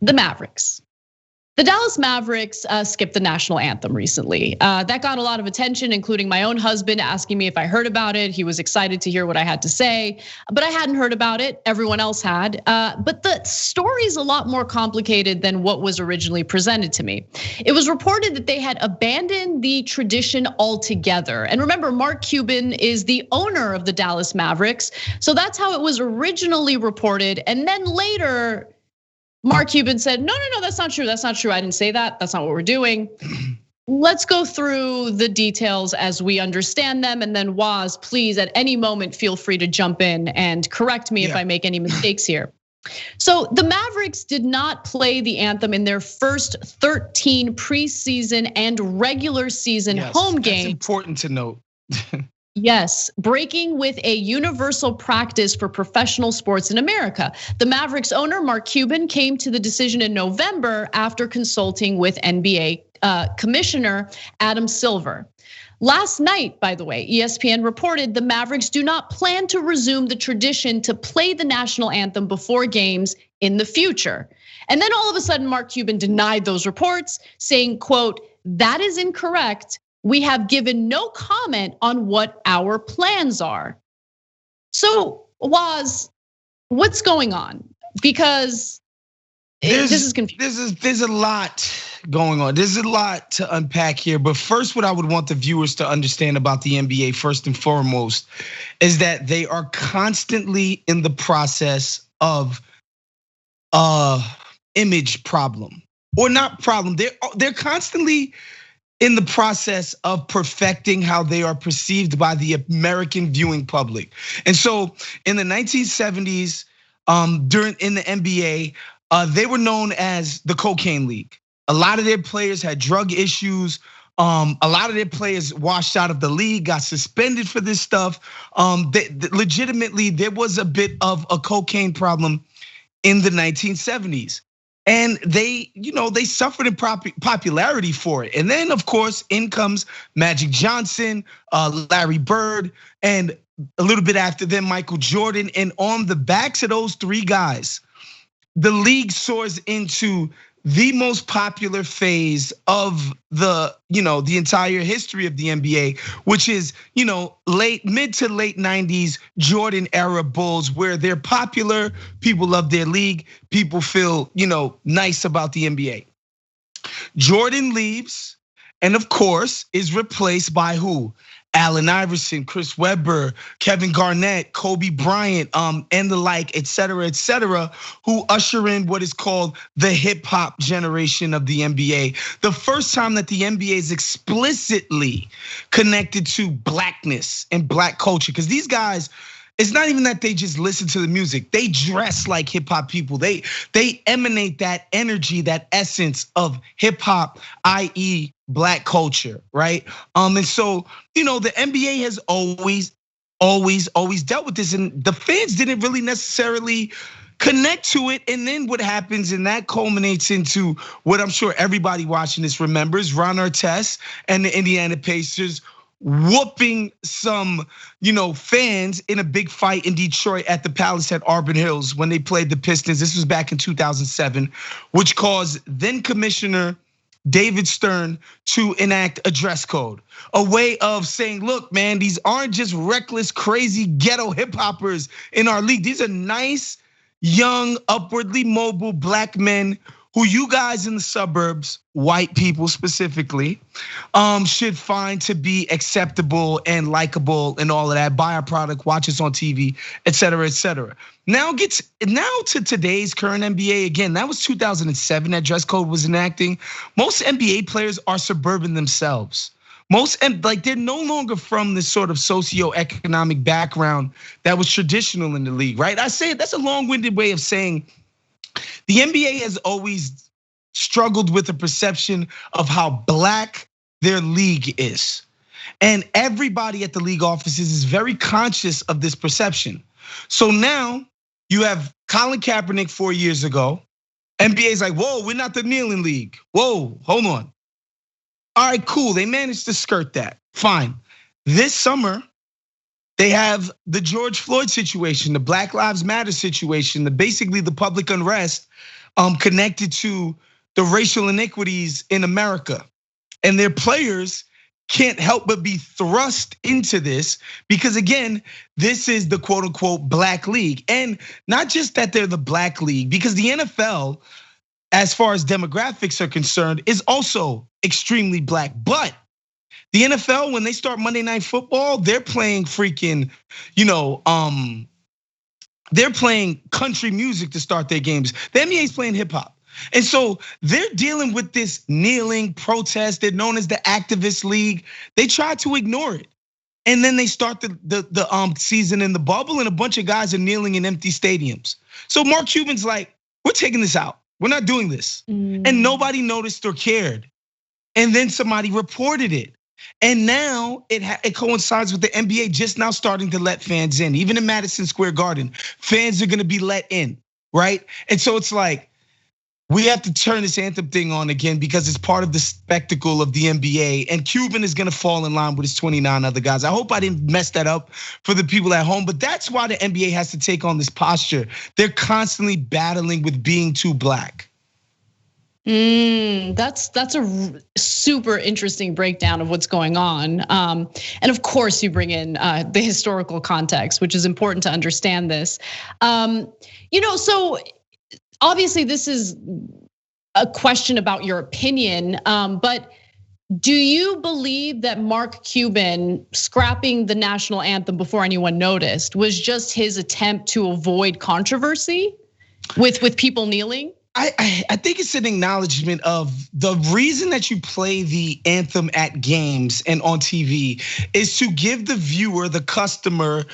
The Mavericks. The Dallas Mavericks skipped the national anthem recently. That got a lot of attention, including my own husband asking me if I heard about it. He was excited to hear what I had to say, but I hadn't heard about it. Everyone else had. But the story is a lot more complicated than what was originally presented to me. It was reported that they had abandoned the tradition altogether. And remember, Mark Cuban is the owner of the Dallas Mavericks. So that's how it was originally reported. And then later, Mark Cuban said, no, that's not true. That's not true. I didn't say that. That's not what we're doing. Let's go through the details as we understand them. And then Woz, please, at any moment, feel free to jump in and correct me if I make any mistakes here. So the Mavericks did not play the anthem in their first 13 preseason and regular season home games. That's important to note. Yes, breaking with a universal practice for professional sports in America. The Mavericks owner, Mark Cuban, came to the decision in November after consulting with NBA Commissioner Adam Silver. Last night, by the way, ESPN reported the Mavericks do not plan to resume the tradition to play the national anthem before games in the future. And then all of a sudden, Mark Cuban denied those reports, saying, quote, "That is incorrect. We have given no comment on what our plans are." So, Woz, what's going on? Because this is confusing. There's a lot going on. There's a lot to unpack here. But first, what I would want the viewers to understand about the NBA, first and foremost, is that they are constantly in the process of image problem, or not problem. They're constantly in the process of perfecting how they are perceived by the American viewing public. And so in the 1970s, in the NBA, they were known as the Cocaine League. A lot of their players had drug issues. A lot of their players washed out of the league, got suspended for this stuff. Legitimately, there was a bit of a cocaine problem in the 1970s. And they suffered in popularity for it. And then, of course, in comes Magic Johnson, Larry Bird, and a little bit after them, Michael Jordan. And on the backs of those three guys, the league soars into the most popular phase of the entire history of the NBA, which is mid to late 90s Jordan era Bulls, where they're popular, people love their league, people feel nice about the NBA. Jordan leaves, and of course is replaced by who? Allen Iverson, Chris Webber, Kevin Garnett, Kobe Bryant, and the like, et cetera, who usher in what is called the hip hop generation of the NBA. The first time that the NBA is explicitly connected to blackness and black culture, because these guys, it's not even that they just listen to the music. They dress like hip hop people. They emanate that energy, that essence of hip hop, i.e. black culture, right? And so, the NBA has always dealt with this, and the fans didn't really necessarily connect to it. And then what happens, and that culminates into what I'm sure everybody watching this remembers: Ron Artest and the Indiana Pacers whooping some, fans in a big fight in Detroit at the Palace at Auburn Hills when they played the Pistons. This was back in 2007, which caused then Commissioner David Stern to enact a dress code, a way of saying, look, man, these aren't just reckless, crazy ghetto hip hoppers in our league. These are nice, young, upwardly mobile black men who you guys in the suburbs, white people specifically, should find to be acceptable and likable and all of that. Buy our product, watch us on TV, et cetera, et cetera. Now to today's current NBA. Again, that was 2007 that dress code was enacting. Most NBA players are suburban themselves. They're no longer from this sort of socioeconomic background that was traditional in the league, right? I say that's a long-winded way of saying the NBA has always struggled with the perception of how black their league is. And everybody at the league offices is very conscious of this perception. So now you have Colin Kaepernick 4 years ago. NBA's like, whoa, we're not the kneeling league. Whoa, hold on. All right, cool, they managed to skirt that, fine. This summer, they have the George Floyd situation, the Black Lives Matter situation, basically the public unrest connected to the racial inequities in America. And their players can't help but be thrust into this because, again, this is the quote unquote black league. And not just that they're the black league, because the NFL, as far as demographics are concerned, is also extremely black. But the NFL, when they start Monday Night Football, they're playing freaking, they're playing country music to start their games. The NBA's playing hip hop. And so they're dealing with this kneeling protest. They're known as the activist league. They try to ignore it. And then they start the season in the bubble, and a bunch of guys are kneeling in empty stadiums. So Mark Cuban's like, we're taking this out. We're not doing this. And nobody noticed or cared. And then somebody reported it. And now it coincides with the NBA just now starting to let fans in. Even in Madison Square Garden, fans are gonna be let in, right? And so it's like, we have to turn this anthem thing on again because it's part of the spectacle of the NBA. And Cuban is gonna fall in line with his 29 other guys. I hope I didn't mess that up for the people at home, but that's why the NBA has to take on this posture. They're constantly battling with being too black. That's a super interesting breakdown of what's going on. And of course you bring in the historical context, which is important to understand this. So obviously this is a question about your opinion, but do you believe that Mark Cuban scrapping the national anthem before anyone noticed was just his attempt to avoid controversy with people kneeling? I think it's an acknowledgement of the reason that you play the anthem at games and on TV is to give the viewer, the customer,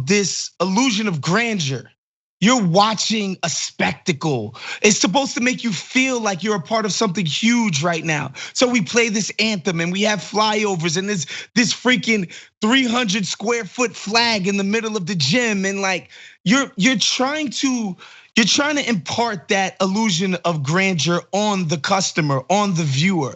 this illusion of grandeur. You're watching a spectacle. It's supposed to make you feel like you're a part of something huge right now. So we play this anthem and we have flyovers and this freaking 300 square foot flag in the middle of the gym, and like you're trying to impart that illusion of grandeur on the customer, on the viewer.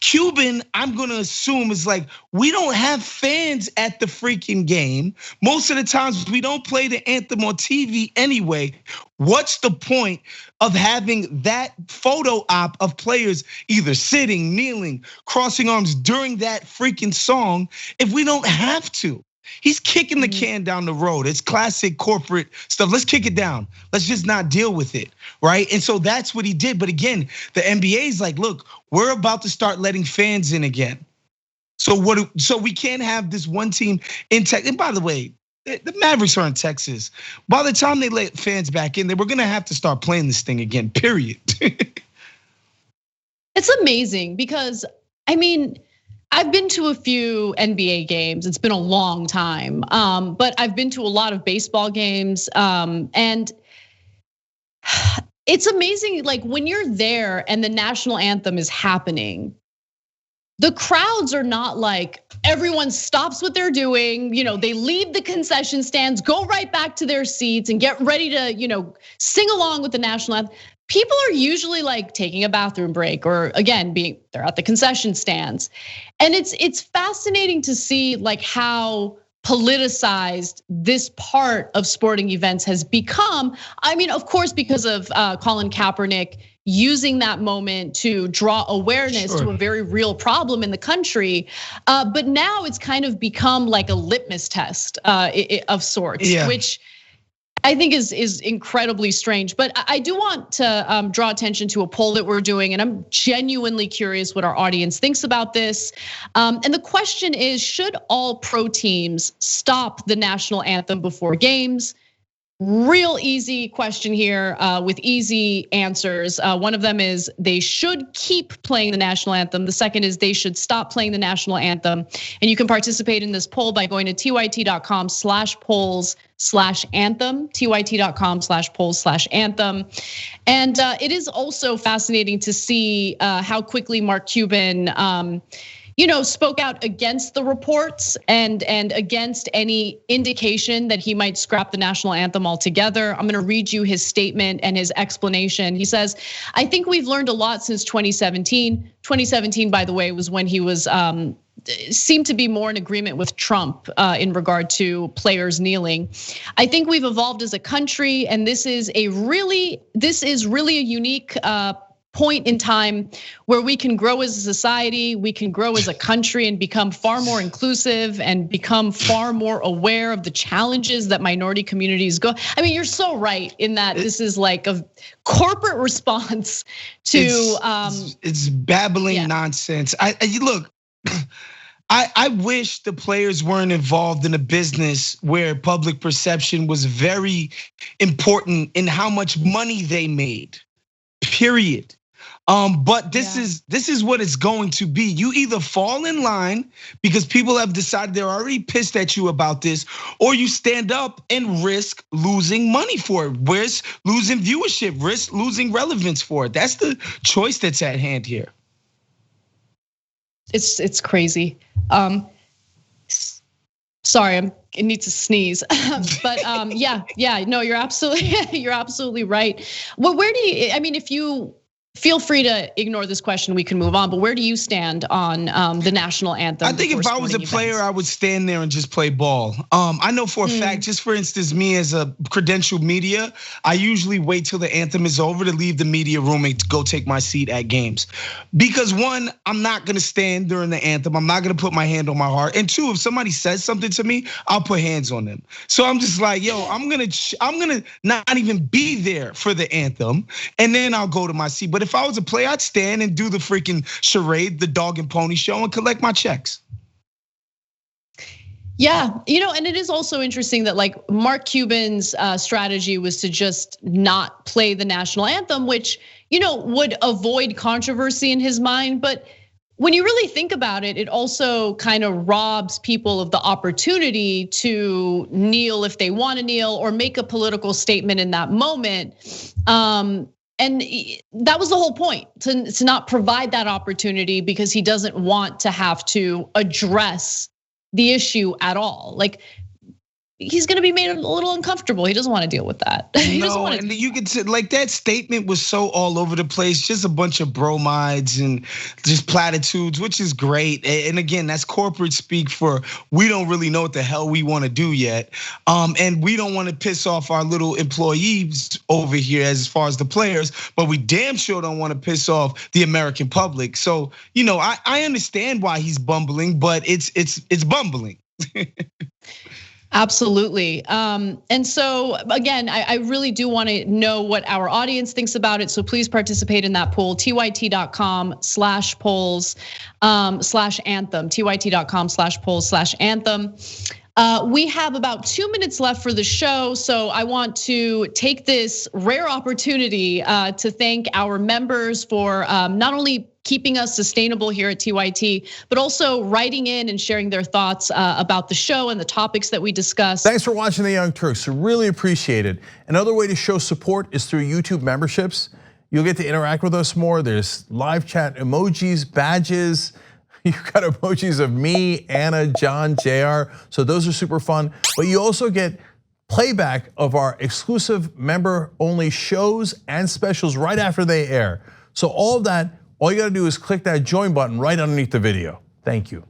Cuban, I'm gonna assume, is like, we don't have fans at the freaking game. Most of the times we don't play the anthem on TV anyway. What's the point of having that photo op of players either sitting, kneeling, crossing arms during that freaking song if we don't have to? He's kicking the can down the road. It's classic corporate stuff. Let's kick it down. Let's just not deal with it, right? And so that's what he did. But again, the NBA is like, look, we're about to start letting fans in again. So we can't have this one team in Texas. And by the way, the Mavericks are in Texas. By the time they let fans back in, we're gonna have to start playing this thing again, period. It's amazing because, I mean, I've been to a few NBA games. It's been a long time, but I've been to a lot of baseball games, and it's amazing. Like when you're there and the national anthem is happening, the crowds are not like everyone stops what they're doing. They leave the concession stands, go right back to their seats, and get ready to sing along with the national anthem. People are usually like taking a bathroom break, or again, they're at the concession stands. And it's fascinating to see like how politicized this part of sporting events has become. I mean, of course, because of Colin Kaepernick using that moment to draw awareness to a very real problem in the country. But now it's kind of become like a litmus test of sorts, which I think is incredibly strange. But I do want to draw attention to a poll that we're doing, and I'm genuinely curious what our audience thinks about this. And the question is, should all pro teams stop the national anthem before games? Real easy question here with easy answers. One of them is they should keep playing the national anthem. The second is they should stop playing the national anthem. And you can participate in this poll by going to tyt.com/polls/anthem, tyt.com/polls/anthem. And it is also fascinating to see how quickly Mark Cuban spoke out against the reports and against any indication that he might scrap the national anthem altogether. I'm gonna read you his statement and his explanation. He says, "I think we've learned a lot since 2017. 2017, by the way, was when he was seem to be more in agreement with Trump in regard to players kneeling. I think we've evolved as a country, and this is really a unique point in time where we can grow as a society, we can grow as a country and become far more inclusive and become far more aware of the challenges that minority communities go. I mean, you're so right in that this is like a corporate response to it's babbling nonsense. Look, I wish the players weren't involved in a business where public perception was very important in how much money they made. Period. But this is what it's going to be. You either fall in line because people have decided they're already pissed at you about this, or you stand up and risk losing money for it, risk losing viewership, risk losing relevance for it. That's the choice that's at hand here. It's crazy. Sorry, I need to sneeze. But no, you're absolutely right. Well, where do you? I mean, if you feel free to ignore this question, we can move on. But where do you stand on the national anthem? I think if I was a player, I would stand there and just play ball. I know for a fact, just for instance, me as a credentialed media, I usually wait till the anthem is over to leave the media room and go take my seat at games. Because one, I'm not gonna stand during the anthem. I'm not gonna put my hand on my heart. And two, if somebody says something to me, I'll put hands on them. So I'm just like, yo, I'm gonna not even be there for the anthem, and then I'll go to my seat. But if I was a player, I'd stand and do the freaking charade, the dog and pony show, and collect my checks. Yeah, and it is also interesting that like Mark Cuban's strategy was to just not play the national anthem, which would avoid controversy in his mind. But when you really think about it, it also kind of robs people of the opportunity to kneel if they want to kneel or make a political statement in that moment. And that was the whole point, to not provide that opportunity because he doesn't want to have to address the issue at all. Like, he's gonna be made a little uncomfortable. He doesn't want to deal with that. No, and you could say like that statement was so all over the place, just a bunch of bromides and just platitudes, which is great. And again, that's corporate speak for we don't really know what the hell we want to do yet. And we don't want to piss off our little employees over here as far as the players, but we damn sure don't want to piss off the American public. So, I understand why he's bumbling, but it's bumbling. Absolutely. And so again, I really do want to know what our audience thinks about it. So please participate in that poll, tyt.com/polls/anthem, tyt.com/polls/anthem. We have about 2 minutes left for the show. So I want to take this rare opportunity to thank our members for not only keeping us sustainable here at TYT, but also writing in and sharing their thoughts about the show and the topics that we discuss. Thanks for watching the Young Turks, really appreciate it. Another way to show support is through YouTube memberships. You'll get to interact with us more. There's live chat emojis, badges. You've got emojis of me, Anna, John, JR. So those are super fun. But you also get playback of our exclusive member-only shows and specials right after they air. So all of that, all you gotta do is click that join button right underneath the video. Thank you.